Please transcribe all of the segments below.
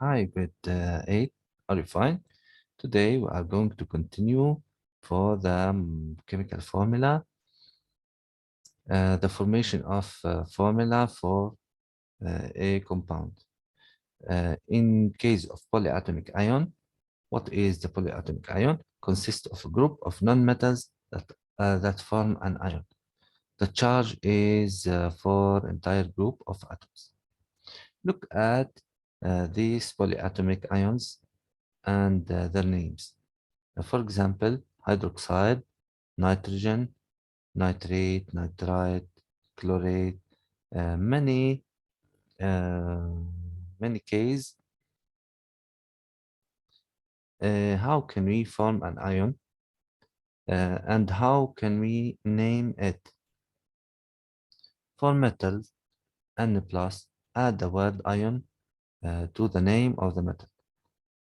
Hi, grade 8. Are you fine? Today we are going to continue for the chemical formula, the formation of formula for a compound. In case of polyatomic ion, what is the polyatomic ion? Consists of a group of nonmetals that form an ion. The charge is for entire group of atoms. Look at these polyatomic ions and their names. For example, hydroxide, nitrogen, nitrate, nitrite, chlorate, many cases. How can we form an ion and how can we name it? For metals, N+, add the word ion to the name of the metal.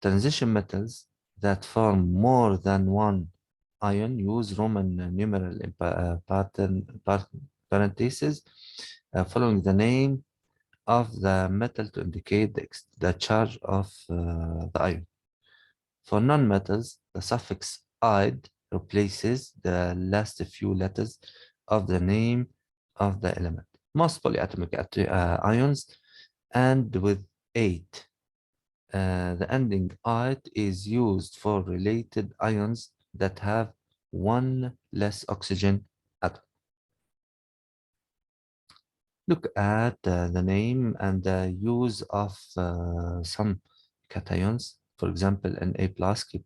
Transition metals that form more than one ion use Roman numeral parentheses following the name of the metal to indicate the charge of the ion. For non-metals, the suffix "ide" replaces the last few letters of the name of the element. Most polyatomic ions end with 8. The ending "ite" is used for related ions that have one less oxygen atom. Look at the name and the use of some cations. For example, Na+, K+,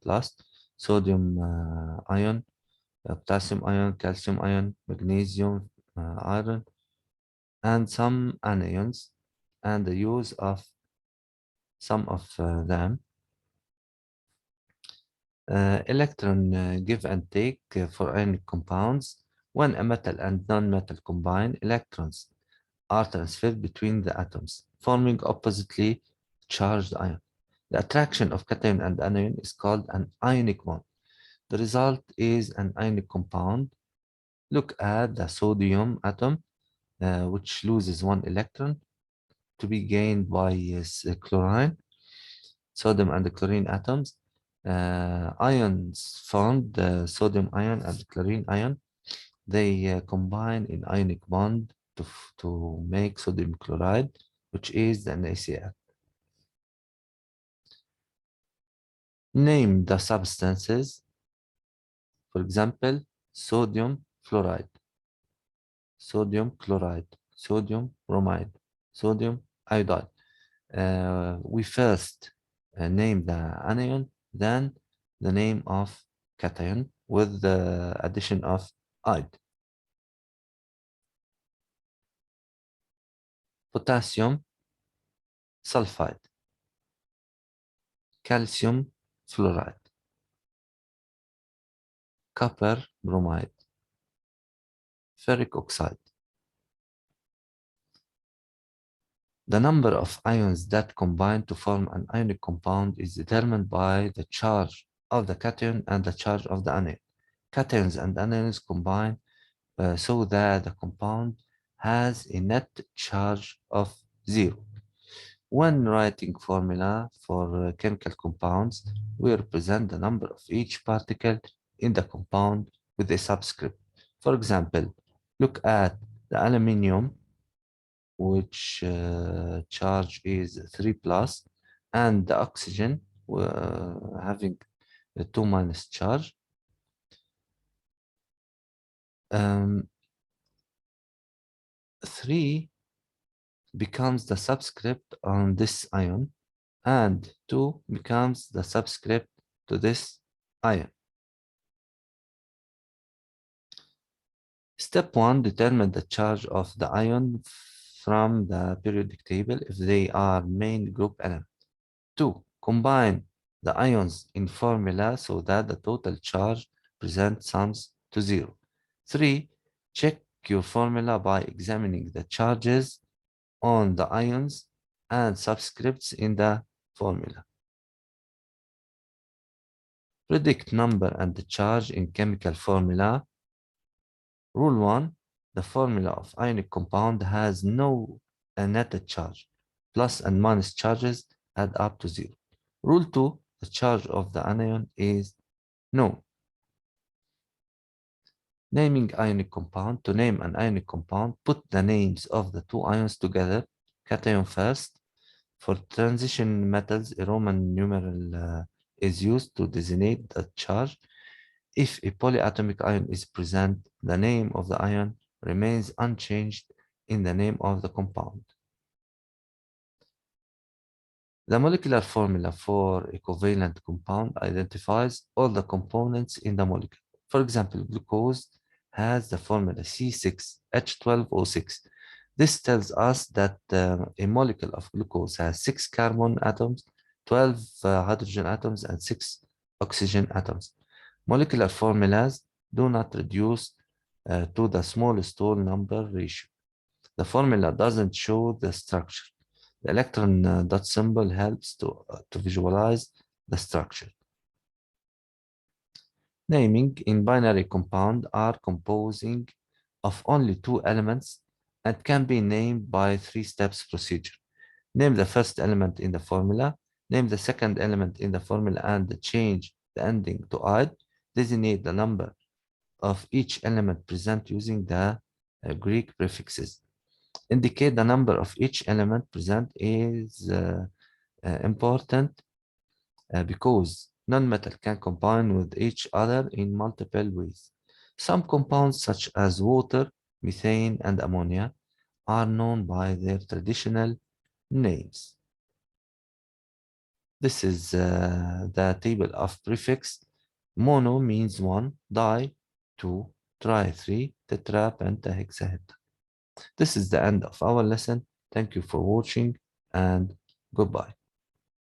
sodium ion, potassium ion, calcium ion, magnesium, iron, and some anions, and the use of some of them. Electron give and take for ionic compounds. When a metal and non-metal combine, electrons are transferred between the atoms, forming oppositely charged ion. The attraction of cation and anion is called an ionic bond. The result is an ionic compound. Look at the sodium atom, which loses one electron to be gained by chlorine. Sodium and the chlorine atoms. Ions formed, the sodium ion and the chlorine ion. They combine in ionic bond to make sodium chloride, which is the NaCl. Name the substances. For example, sodium fluoride, sodium chloride, sodium bromide, sodium iodide. We first name the anion, then the name of cation with the addition of ide. Potassium sulfide, calcium fluoride, copper bromide, ferric oxide. The number of ions that combine to form an ionic compound is determined by the charge of the cation and the charge of the anion. Cations and anions combine so that the compound has a net charge of 0. When writing formula for chemical compounds, we represent the number of each particle in the compound with a subscript. For example, look at the aluminium, which charge is 3+, and the oxygen having a 2- charge. 3 becomes the subscript on this ion, and 2 becomes the subscript to this ion. Step 1, determine the charge of the ion from the periodic table if they are main group element. 2, combine the ions in formula so that the total charge present sums to 0. 3, check your formula by examining the charges on the ions and subscripts in the formula. Predict number and the charge in chemical formula. Rule 1, the formula of ionic compound has no netted charge. Plus and minus charges add up to 0. Rule 2, the charge of the anion is known. Naming ionic compound. To name an ionic compound, put the names of the two ions together, cation first. For transition metals, a Roman numeral is used to designate the charge. If a polyatomic ion is present, the name of the ion remains unchanged in the name of the compound. The molecular formula for a covalent compound identifies all the components in the molecule. For example, glucose has the formula C6H12O6. This tells us that a molecule of glucose has 6 carbon atoms, 12 hydrogen atoms, and 6 oxygen atoms. Molecular formulas do not reduce to the smallest whole number ratio. The formula doesn't show the structure. The electron dot symbol helps to visualize the structure. Naming in binary compound are composing of only 2 elements and can be named by 3 steps procedure. Name the first element in the formula, name the second element in the formula and change the ending to "-ide", designate the number of each element present using the Greek prefixes. Indicate the number of each element present is important because non-metal can combine with each other in multiple ways. Some compounds such as water, methane, and ammonia are known by their traditional names. This is the table of prefix. Mono means 1, di 2, tri 3, tetra, penta, hexahedra. This is the end of our lesson. Thank you for watching and goodbye.